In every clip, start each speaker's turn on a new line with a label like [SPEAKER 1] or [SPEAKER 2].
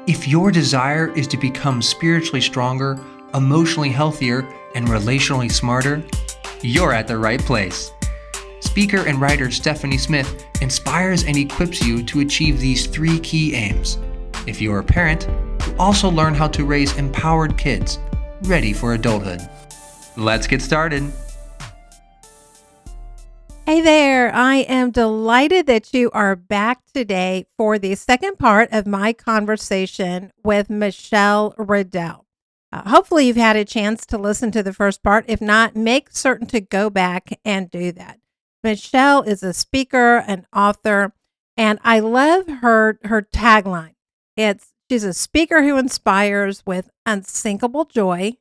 [SPEAKER 1] If your desire is to become spiritually stronger, emotionally healthier, and relationally smarter, you're at the right place. Speaker and writer Stephanie Smith inspires and equips you to achieve these 3 key aims. If you're a parent, you also learn how to raise empowered kids, ready for adulthood. Let's get started.
[SPEAKER 2] Hey there, I am delighted that you are back today for the second part of my conversation with Michelle Ruddell. Hopefully, you've had a chance to listen to the first part. If not, make certain to go back and do that. Michelle is a speaker, an author, and I love her tagline. She's a speaker who inspires with unsinkable joy,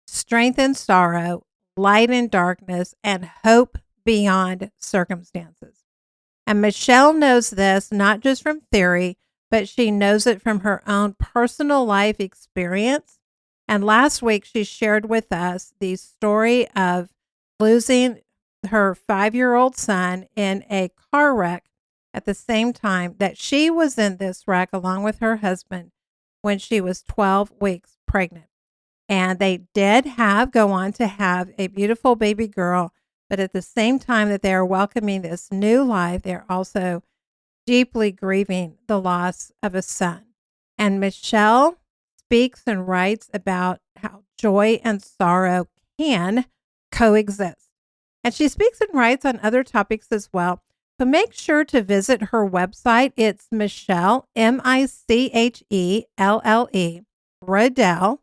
[SPEAKER 2] strength in sorrow, light in darkness, and hope beyond circumstances. And Michelle knows this not just from theory, but she knows it from her own personal life experience. And last week, she shared with us the story of losing her 5-year-old son in a car wreck at the same time that she was in this wreck along with her husband when she was 12 weeks pregnant. And they did go on to have a beautiful baby girl. But at the same time that they are welcoming this new life, they're also deeply grieving the loss of a son. And Michelle speaks and writes about how joy and sorrow can coexist. And she speaks and writes on other topics as well. So make sure to visit her website. It's Michelle, Michelle, Ruddell, Ruddell.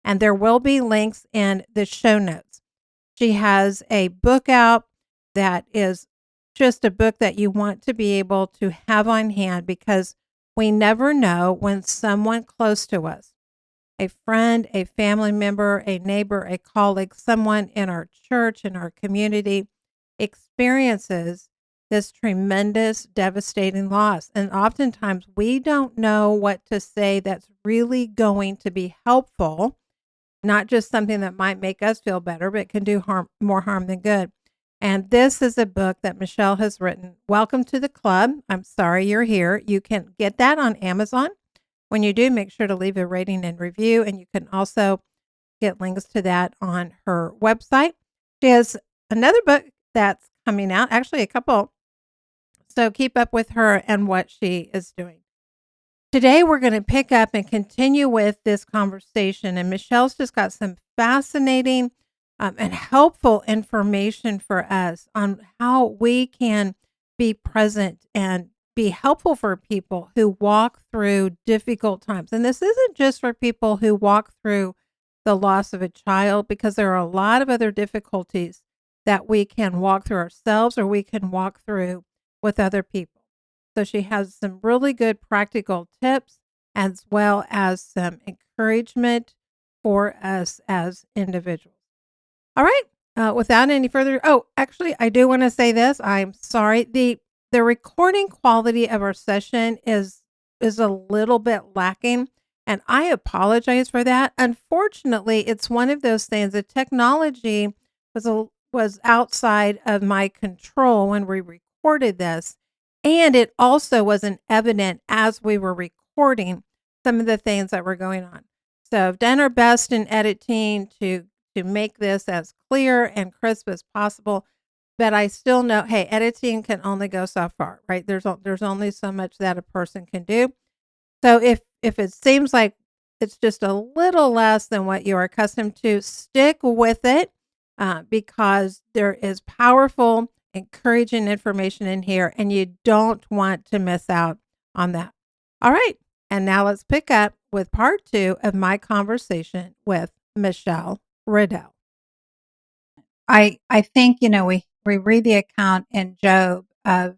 [SPEAKER 2] And there will be links in the show notes. She has a book out that is just a book that you want to be able to have on hand because we never know when someone close to us, a friend, a family member, a neighbor, a colleague, someone in our church, in our community, experiences this tremendous, devastating loss. And oftentimes we don't know what to say that's really going to be helpful. Not just something that might make us feel better, but can do more harm than good. And this is a book that Michelle has written. Welcome to the club. I'm sorry you're here. You can get that on Amazon. When you do, make sure to leave a rating and review. And you can also get links to that on her website. She has another book that's coming out, actually a couple. So keep up with her and what she is doing. Today, we're going to pick up and continue with this conversation. And Michelle's just got some fascinating and helpful information for us on how we can be present and be helpful for people who walk through difficult times. And this isn't just for people who walk through the loss of a child, because there are a lot of other difficulties that we can walk through ourselves or we can walk through with other people. So she has some really good practical tips as well as some encouragement for us as individuals. All right. Without any further, actually, I do want to say this. I'm sorry. The recording quality of our session is a little bit lacking, and I apologize for that. Unfortunately, it's one of those things. The technology was outside of my control when we recorded this. And it also wasn't evident as we were recording some of the things that were going on. So I've done our best in editing to make this as clear and crisp as possible. But I still know, hey, editing can only go so far, right? There's only so much that a person can do. So if it seems like it's just a little less than what you're accustomed to, stick with it because there is powerful, encouraging information in here, and you don't want to miss out on that. All right. And now let's pick up with part 2 of my conversation with Michelle Ruddell.
[SPEAKER 3] I think, we read the account in Job of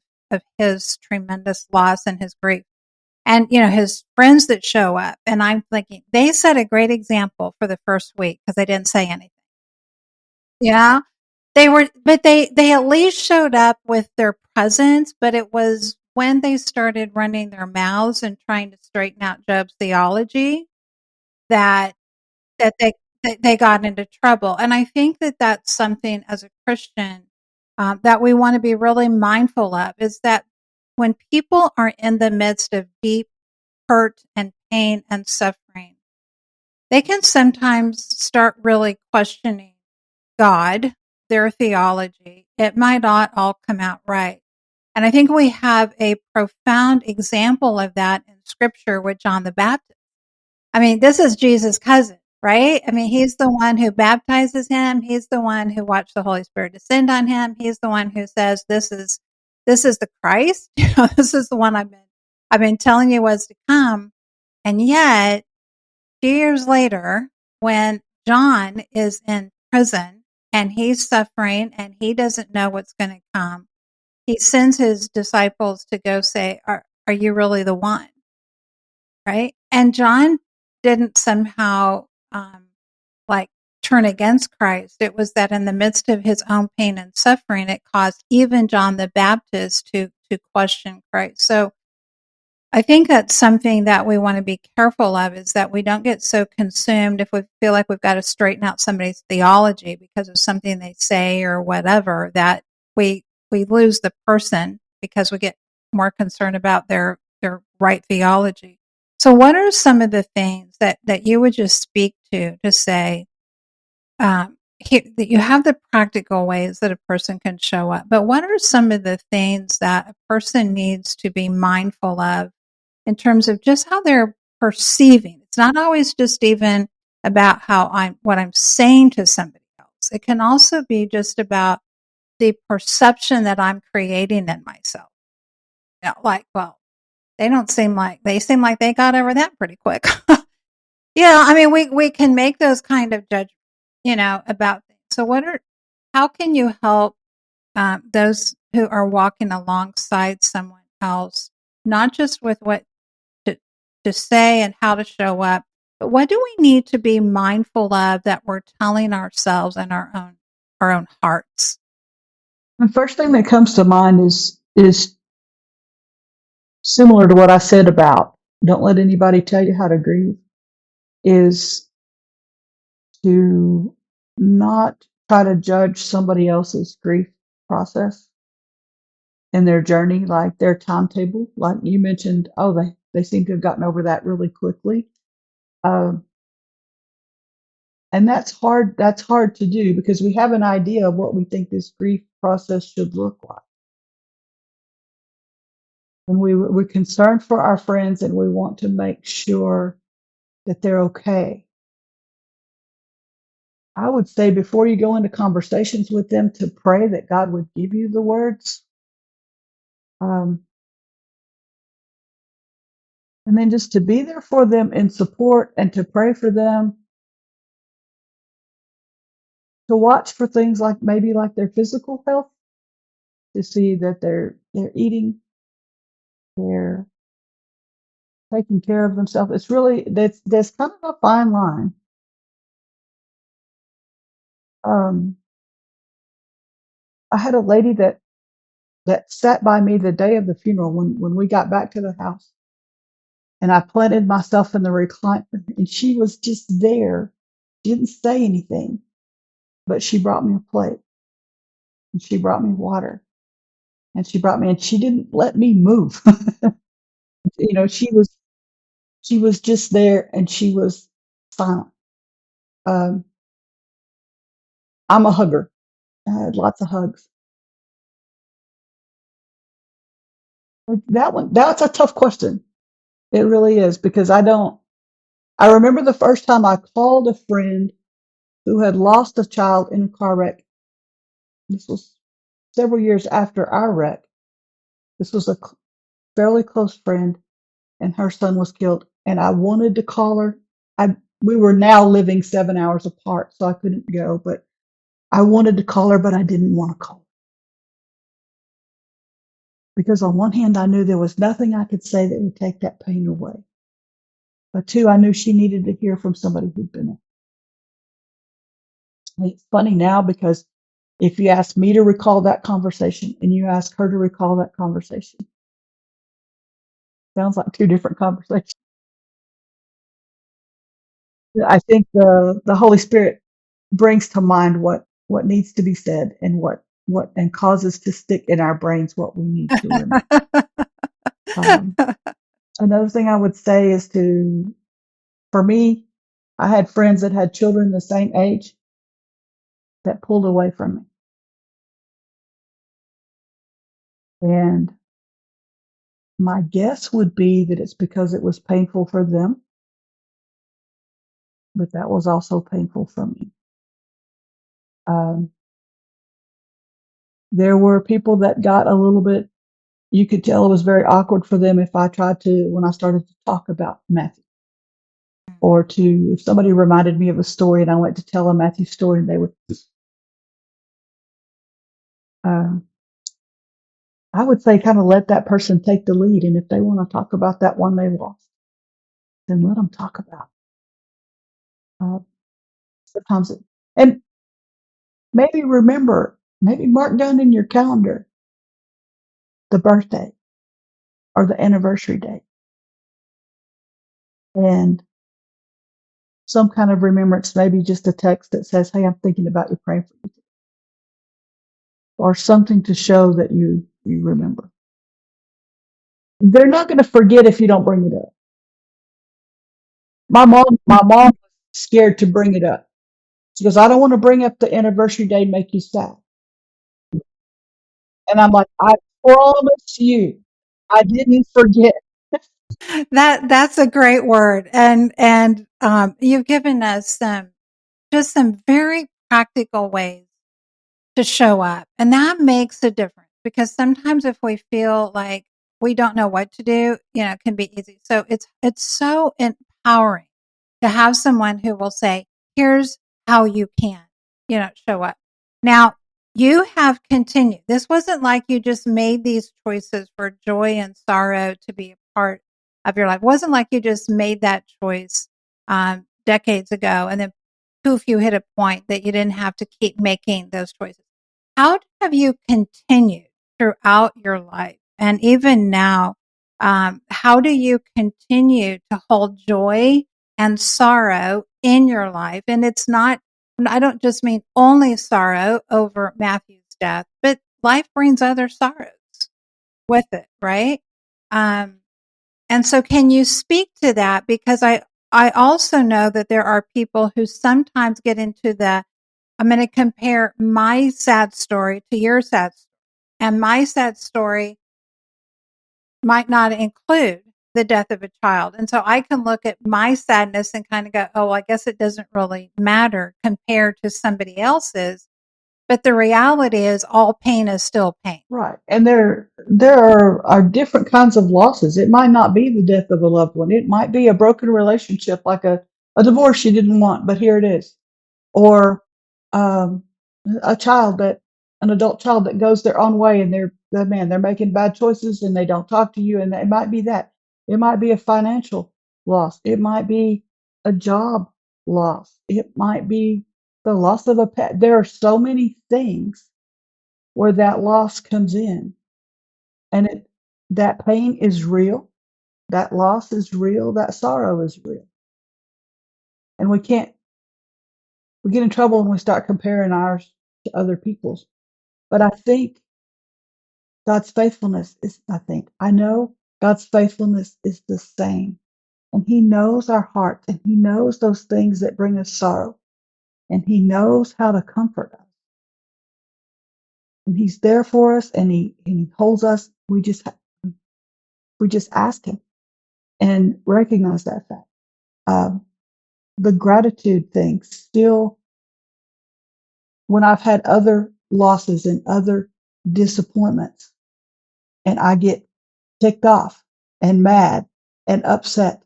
[SPEAKER 3] his tremendous loss and his grief. And, his friends that show up. And I'm thinking, they set a great example for the first week because they didn't say anything. Yeah. But they at least showed up with their presence, but it was when they started running their mouths and trying to straighten out Job's theology that they got into trouble. And I think that that's something as a Christian that we want to be really mindful of, is that when people are in the midst of deep hurt and pain and suffering, they can sometimes start really questioning God, their theology. It might not all come out right. And I think we have a profound example of that in scripture with John the Baptist. I mean, this is Jesus' cousin, right? I mean, he's the one who baptizes him. He's the one who watched the Holy Spirit descend on him. He's the one who says, this is the Christ. You know, this is the one I've been telling you was to come. And yet, a few years later, when John is in prison and he's suffering and he doesn't know what's going to come, he sends his disciples to go say, are you really the one? Right? And John didn't somehow like turn against Christ. It was that in the midst of his own pain and suffering, it caused even John the Baptist to question Christ. So I think that's something that we want to be careful of, is that we don't get so consumed if we feel like we've got to straighten out somebody's theology because of something they say or whatever, that we lose the person because we get more concerned about their right theology. So what are some of the things that you would just speak to say, that you have the practical ways that a person can show up, but what are some of the things that a person needs to be mindful of in terms of just how they're perceiving? It's not always just even about what I'm saying to somebody else. It can also be just about the perception that I'm creating in myself. You know, like, well, they seem like they got over that pretty quick. Yeah, I mean, we can make those kind of judgments, about things. So how can you help those who are walking alongside someone else, not just with what to say and how to show up, but what do we need to be mindful of that we're telling ourselves and our own hearts?
[SPEAKER 4] The first thing that comes to mind is similar to what I said about don't let anybody tell you how to grieve, is to not try to judge somebody else's grief process and their journey, like their timetable. Like you mentioned, they seem to have gotten over that really quickly. Um, and that's hard. That's hard to do because we have an idea of what we think this grief process should look like. And we're concerned for our friends and we want to make sure that they're okay. I would say before you go into conversations with them, to pray that God would give you the words. And then just to be there for them in support and to pray for them, to watch for things like maybe like their physical health, to see that they're eating, they're taking care of themselves. It's really, there's kind of a fine line. I had a lady that sat by me the day of the funeral when we got back to the house. And I planted myself in the recliner and she was just there. She didn't say anything, but she brought me a plate and she brought me water and she didn't let me move. She was just there and she was silent. Um, I'm a hugger. I had lots of hugs. That's a tough question. It really is because I remember the first time I called a friend who had lost a child in a car wreck. This was several years after our wreck. This was a fairly close friend, and her son was killed. And I wanted to call her. We were now living 7 hours apart, so I couldn't go. But I wanted to call her, but I didn't want to call her because on one hand, I knew there was nothing I could say that would take that pain away. But two, I knew she needed to hear from somebody who'd been there. And it's funny now because if you ask me to recall that conversation and you ask her to recall that conversation, sounds like two different conversations. I think the Holy Spirit brings to mind what needs to be said and what and causes to stick in our brains what we need to remember. Um, another thing I would say is for me, I had friends that had children the same age that pulled away from me. And my guess would be that it's because it was painful for them, but that was also painful for me. Um, there were people that got a little bit, you could tell it was very awkward for them if I tried to, when I started to talk about Matthew, or if somebody reminded me of a story and I went to tell a Matthew story, and they would, um, I would say kind of let that person take the lead. And if they want to talk about that one they lost, then let them talk about it. Sometimes, and maybe maybe mark down in your calendar the birthday or the anniversary date and some kind of remembrance, maybe just a text that says, "Hey, I'm thinking about you, praying for you," or something to show that you remember. They're not going to forget if you don't bring it up. My mom was scared to bring it up. She goes, "I don't want to bring up the anniversary day and make you sad." And I'm like, "I promise you, I didn't forget."
[SPEAKER 3] That's a great word, and you've given us some very practical ways to show up, and that makes a difference because sometimes if we feel like we don't know what to do, it can be easy. So it's so empowering to have someone who will say, "Here's how you can, show up." Now, you have continued. This wasn't like you just made these choices for joy and sorrow to be a part of your life. It wasn't like you just made that choice decades ago and then poof, you hit a point that you didn't have to keep making those choices. How have you continued throughout your life? And even now, how do you continue to hold joy and sorrow in your life? And I don't just mean only sorrow over Matthew's death, but life brings other sorrows with it, right? Um, and so can you speak to that? Because I also know that there are people who sometimes get into I'm going to compare my sad story to your sad story. And my sad story might not include the death of a child. And so I can look at my sadness and kind of go, oh, I guess it doesn't really matter compared to somebody else's. But the reality is all pain is still pain.
[SPEAKER 4] Right. And there are different kinds of losses. It might not be the death of a loved one. It might be a broken relationship, like a divorce you didn't want, but here it is. Or um, an adult child that goes their own way and they're making bad choices and they don't talk to you. And it might be that. It might be a financial loss. It might be a job loss. It might be the loss of a pet. There are so many things where that loss comes in, and that pain is real, that loss is real, that sorrow is real, and we get in trouble when we start comparing ours to other people's. But I know God's faithfulness is the same, and He knows our heart, and He knows those things that bring us sorrow, and He knows how to comfort us, and He's there for us, and He holds us. We just ask Him and recognize that fact. Um, the gratitude thing still, when I've had other losses and other disappointments, and I get ticked off and mad and upset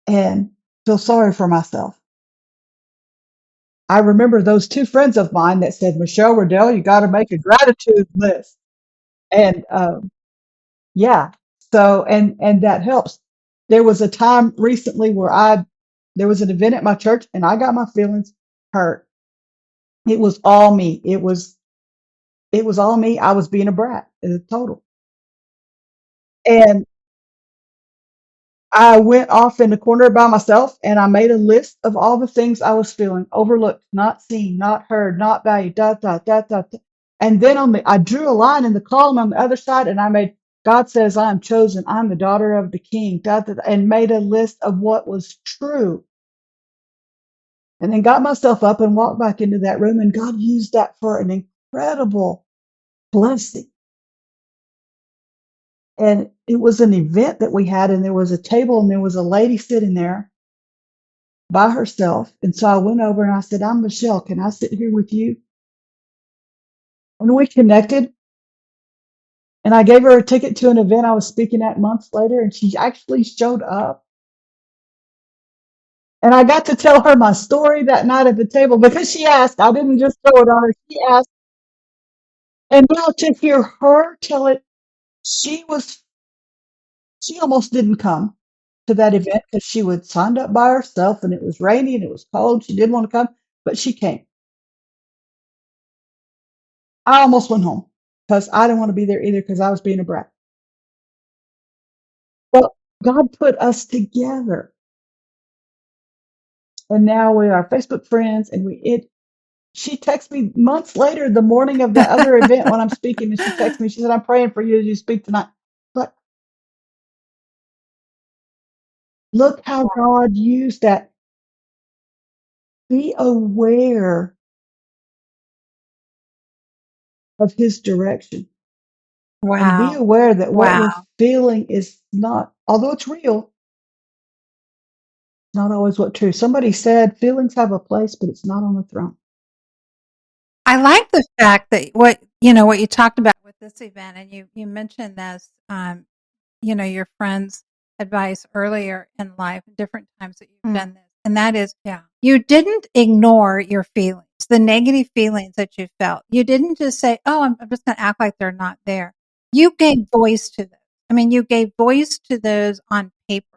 [SPEAKER 4] and feel sorry for myself, I remember those two friends of mine that said, "Michelle, Ruddell, you got to make a gratitude list." And yeah, so and that helps. There was a time recently where there was an event at my church and I got my feelings hurt. It was all me. It was all me. I was being a brat, total. And I went off in the corner by myself and I made a list of all the things I was feeling: overlooked, not seen, not heard, not valued, da, da, da, da, da. And then I drew a line in the column on the other side and I made God says, I'm chosen. I'm the daughter of the king, and made a list of what was true. And then got myself up and walked back into that room, and God used that for an incredible blessing. And it was an event that we had, and there was a table, and there was a lady sitting there by herself. And so I went over and I said, I'm Michelle. Can I sit here with you? And we connected. And I gave her a ticket to an event I was speaking at months later, and she actually showed up. And I got to tell her my story that night at the table because she asked. I didn't just throw it on her. She asked. And now to hear her tell it, she was, she almost didn't come to that event because she would signed up by herself and it was rainy and it was cold. She didn't want to come, but she came. I almost went home because I didn't want to be there either because I was being a brat. But God put us together. And now we are Facebook friends, and she texts me months later, the morning of the other event when I'm speaking, and she texts me. She said, I'm praying for you as you speak tonight. But look how God used that. Be aware of his direction and be
[SPEAKER 3] Wow.
[SPEAKER 4] aware that what we're
[SPEAKER 3] Wow.
[SPEAKER 4] feeling is not, although it's real, not always what true. Somebody said feelings have a place, but it's not on the throne.
[SPEAKER 3] I like the fact that what you talked about with this event, and you mentioned this, your friend's advice earlier in life, different times that you've done this, and that is, you didn't ignore your feelings, the negative feelings that you felt. You didn't just say, "Oh, I'm just going to act like they're not there." You gave voice to those. I mean, you gave voice to those on paper.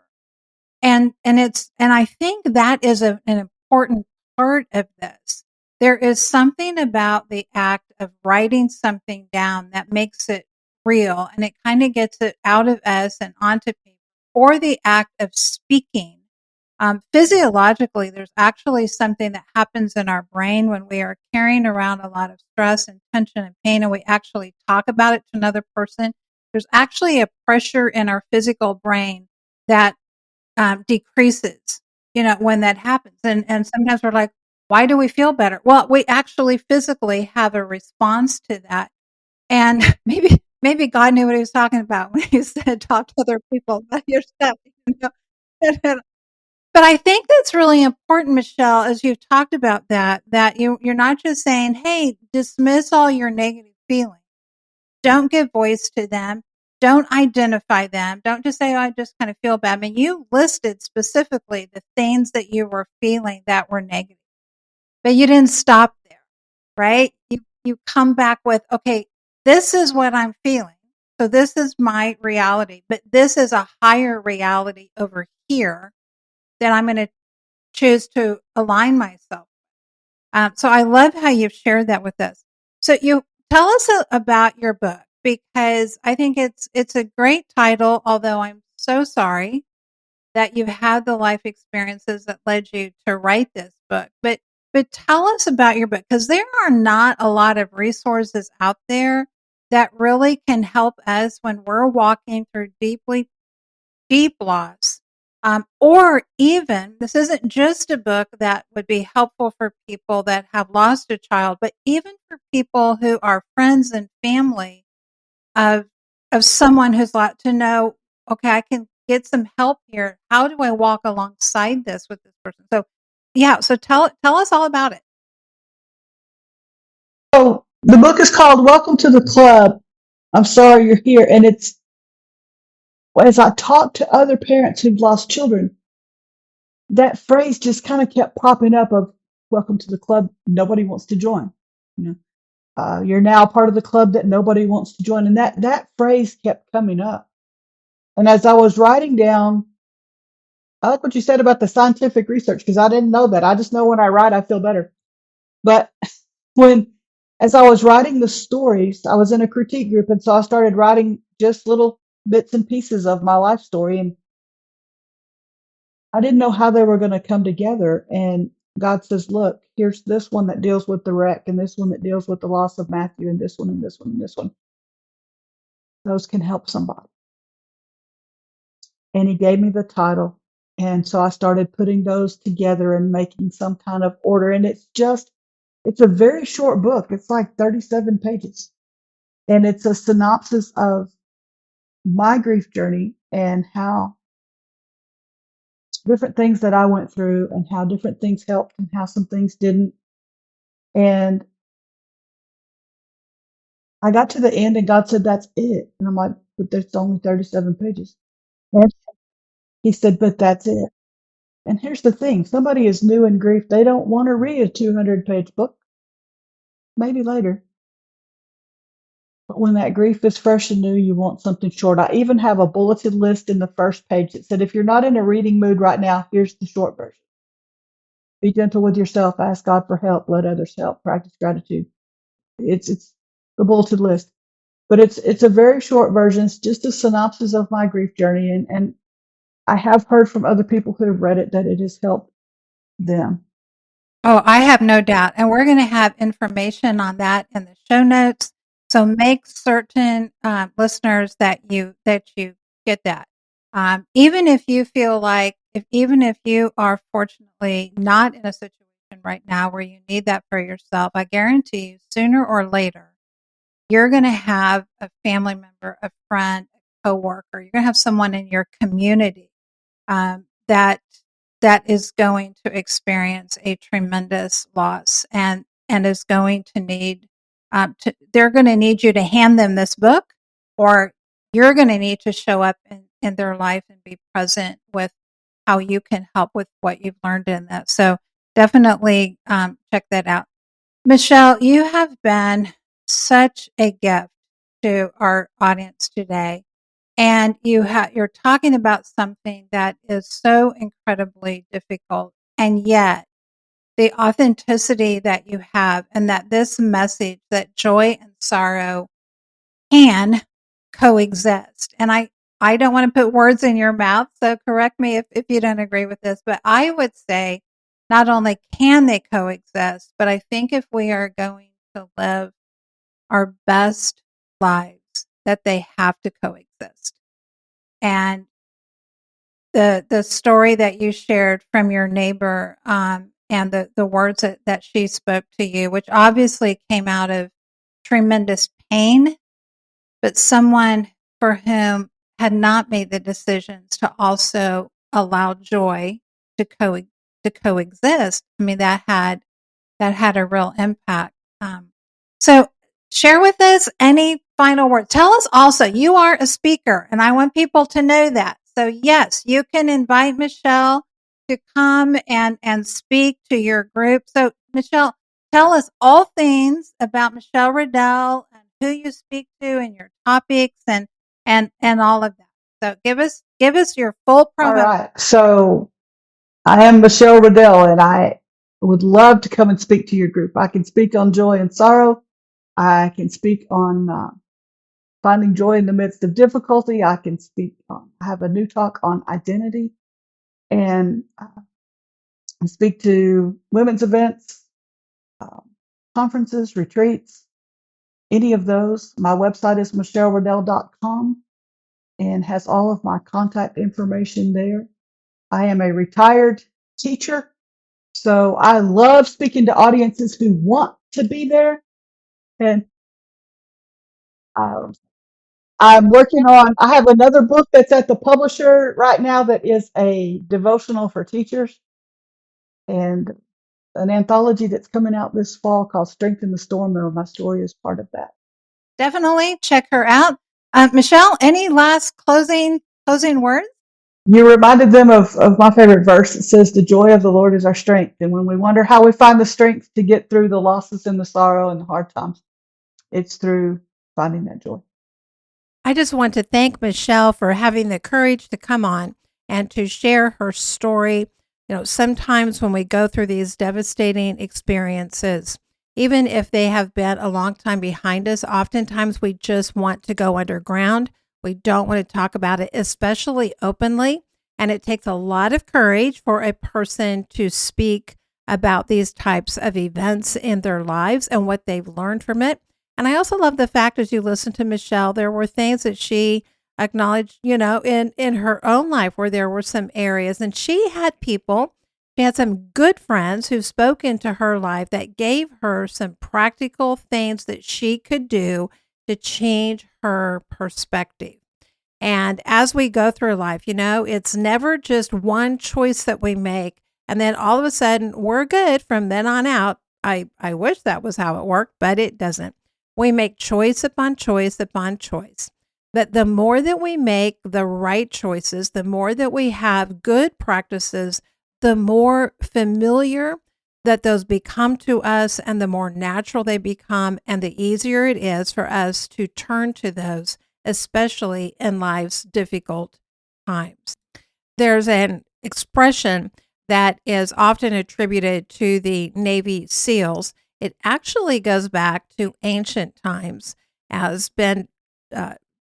[SPEAKER 3] And I think that is an important part of this. There is something about the act of writing something down that makes it real, and it kind of gets it out of us and onto paper, or the act of speaking. Physiologically, there's actually something that happens in our brain when we are carrying around a lot of stress and tension and pain, and we actually talk about it to another person. There's actually a pressure in our physical brain that decreases, when that happens. And sometimes we're like, why do we feel better? Well, we actually physically have a response to that. And maybe God knew what he was talking about when he said, talk to other people about your stuff. But I think that's really important, Michelle, as you've talked about that you're not just saying, hey, dismiss all your negative feelings. Don't give voice to them. Don't identify them. Don't just say, oh, I just kind of feel bad. I mean, you listed specifically the things that you were feeling that were negative, but you didn't stop there, right? You come back with, okay, this is what I'm feeling. So this is my reality, but this is a higher reality over here that I'm going to choose to align myself. So I love how you've shared that with us. So you tell us about your book, because I think it's a great title, although I'm so sorry that you've had the life experiences that led you to write this book. But tell us about your book, because there are not a lot of resources out there that really can help us when we're walking through deep loss. Or even, this isn't just a book that would be helpful for people that have lost a child, but even for people who are friends and family of someone who's like to know, okay, I can get some help here. How do I walk alongside this with this person? So, yeah. So tell us all about it.
[SPEAKER 4] So the book is called Welcome to the Club. I'm sorry you're here. And it's, as I talk to other parents who've lost children, that phrase just kind of kept popping up of welcome to the club nobody wants to join. You you're now part of the club that nobody wants to join. And that phrase kept coming up. And as I was writing down, I like what you said about the scientific research because I didn't know that. I just know when I write, I feel better. But when, as I was writing the stories, I was in a critique group. And so I started writing just little bits and pieces of my life story. And I didn't know how they were going to come together. And God says, look, here's this one that deals with the wreck, and this one that deals with the loss of Matthew, and this one, and this one, and this one. those can help somebody. And he gave me the title. And so I started putting those together and making some kind of order. And it's a very short book. It's like 37 pages. And it's a synopsis of my grief journey and how different things that I went through and how different things helped and how some things didn't. And I got to the end and God said, that's it. And I'm like, but there's only 37 pages. And he said, but that's it. And here's the thing. Somebody is new in grief. They don't want to read a 200-page book. Maybe later. But when that grief is fresh and new, you want something short. I even have a bulleted list in the first page that said, if you're not in a reading mood right now, here's the short version. Be gentle with yourself. Ask God for help. Let others help. Practice gratitude. It's the bulleted list. But it's a very short version. It's just a synopsis of my grief journey. And I have heard from other people who have read it that it has helped them.
[SPEAKER 3] Oh, I have no doubt. And we're going to have information on that in the show notes. So make certain listeners that you get that. Even if you feel like, even if you are fortunately not in a situation right now where you need that for yourself, I guarantee you sooner or later, you're going to have a family member, a friend, a coworker. You're going to have someone in your community that is going to experience a tremendous loss and is going to need they're going to need you to hand them this book, or you're going to need to show up in their life and be present with how you can help with what you've learned in that. So definitely check that out. Michelle, you have been such a gift to our audience today. And you're talking about something that is so incredibly difficult. And yet the authenticity that you have, and that this message that joy and sorrow can coexist. And I don't want to put words in your mouth, so correct me if you don't agree with this, but I would say not only can they coexist, but I think if we are going to live our best lives, that they have to coexist. And the story that you shared from your neighbor, and the words that she spoke to you, which obviously came out of tremendous pain, but someone for whom had not made the decisions to also allow joy to coexist. I mean, that had a real impact. So share with us any final words. Tell us also, you are a speaker, and I want people to know that. So yes, you can invite Michelle to come and speak to your group. So Michelle, tell us all things about Michelle Ruddell and who you speak to and your topics and all of that. So give us your full
[SPEAKER 4] All
[SPEAKER 3] promo.
[SPEAKER 4] right. So I am Michelle Ruddell, and I would love to come and speak to your group. I can speak on joy and sorrow. I can speak on finding joy in the midst of difficulty. I can speak on, I have a new talk on identity, and I speak to women's events, um, conferences, retreats, any of those. My website is michelleruddell.com and has all of my contact information there. I am a retired teacher, so I love speaking to audiences who want to be there. And um, I have another book that's at the publisher right now that is a devotional for teachers, and an anthology that's coming out this fall called Strength in the Storm, and my story is part of that.
[SPEAKER 3] Definitely check her out. Michelle, any last closing words?
[SPEAKER 4] You reminded them of my favorite verse. It says, the joy of the Lord is our strength. And when we wonder how we find the strength to get through the losses and the sorrow and the hard times, it's through finding that joy.
[SPEAKER 2] I just want to thank Michelle for having the courage to come on and to share her story. You know, sometimes when we go through these devastating experiences, even if they have been a long time behind us, oftentimes we just want to go underground. We don't want to talk about it, especially openly. And it takes a lot of courage for a person to speak about these types of events in their lives and what they've learned from it. And I also love the fact, as you listen to Michelle, there were things that she acknowledged, in her own life where there were some areas. And she had some good friends who spoke into her life that gave her some practical things that she could do to change her perspective. And as we go through life, it's never just one choice that we make and then all of a sudden we're good from then on out. I wish that was how it worked, but it doesn't. We make choice upon choice upon choice. But the more that we make the right choices, the more that we have good practices, the more familiar that those become to us and the more natural they become, and the easier it is for us to turn to those, especially in life's difficult times. There's an expression that is often attributed to the Navy SEALs. It actually goes back to ancient times, has been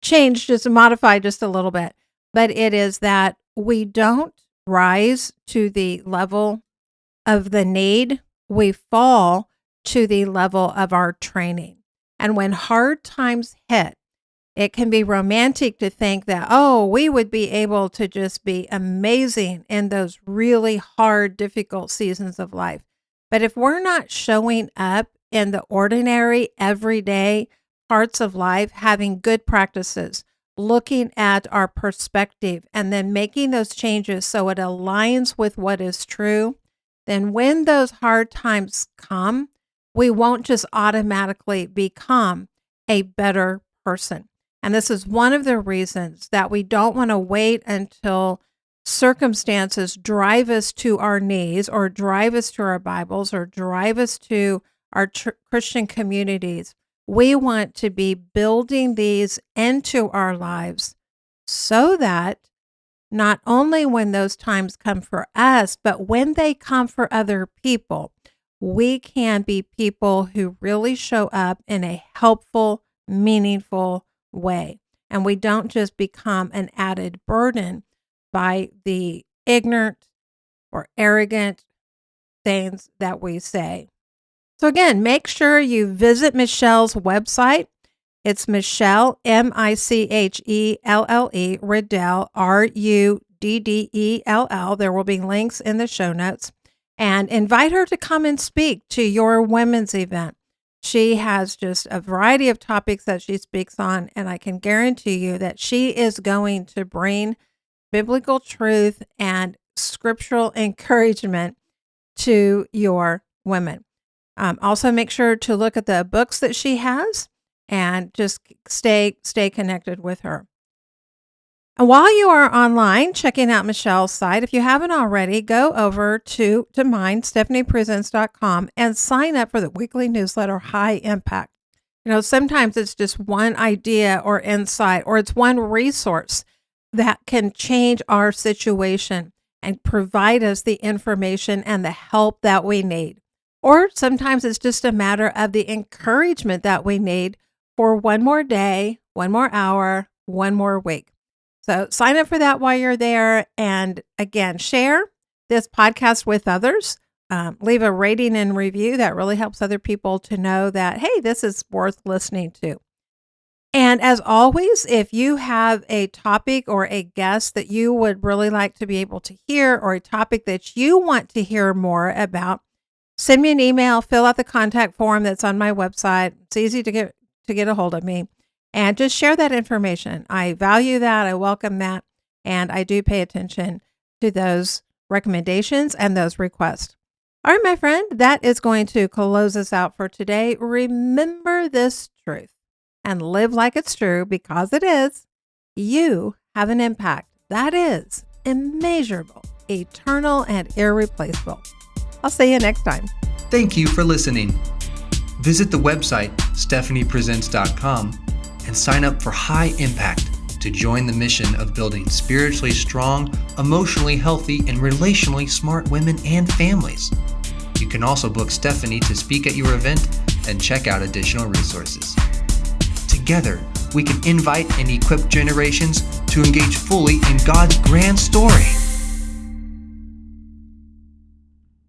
[SPEAKER 2] changed, just modified just a little bit. But it is that we don't rise to the level of the need, we fall to the level of our training. And when hard times hit, it can be romantic to think that, we would be able to just be amazing in those really hard, difficult seasons of life. But if we're not showing up in the ordinary, everyday parts of life, having good practices, looking at our perspective, and then making those changes so it aligns with what is true, then when those hard times come, we won't just automatically become a better person. And this is one of the reasons that we don't want to wait until circumstances drive us to our knees or drive us to our Bibles or drive us to our Christian communities. We want to be building these into our lives so that not only when those times come for us, but when they come for other people, we can be people who really show up in a helpful, meaningful way. And we don't just become an added burden by the ignorant or arrogant things that we say. So again, make sure you visit Michelle's website. It's Michelle, Michelle, Ruddell, Ruddell. There will be links in the show notes. And invite her to come and speak to your women's event. She has just a variety of topics that she speaks on, and I can guarantee you that she is going to bring biblical truth and scriptural encouragement to your women. Also, make sure to look at the books that she has and just stay connected with her. And while you are online checking out Michelle's site, if you haven't already, go over to mine, stephaniepresents.com, and sign up for the weekly newsletter, High Impact. Sometimes it's just one idea or insight, or it's one resource that can change our situation and provide us the information and the help that we need. Or sometimes it's just a matter of the encouragement that we need for one more day, one more hour, one more week. So sign up for that while you're there. And again, share this podcast with others. Leave a rating and review. That really helps other people to know that, hey, this is worth listening to. And as always, if you have a topic or a guest that you would really like to be able to hear, or a topic that you want to hear more about, send me an email, fill out the contact form that's on my website. It's easy to get a hold of me. And just share that information. I value that. I welcome that. And I do pay attention to those recommendations and those requests. All right, my friend, that is going to close us out for today. Remember this truth and live like it's true, because it is. You have an impact that is immeasurable, eternal, and irreplaceable. I'll see you next time.
[SPEAKER 1] Thank you for listening. Visit the website, stephaniepresents.com, and sign up for High Impact to join the mission of building spiritually strong, emotionally healthy, and relationally smart women and families. You can also book Stephanie to speak at your event and check out additional resources. Together, we can invite and equip generations to engage fully in God's grand story.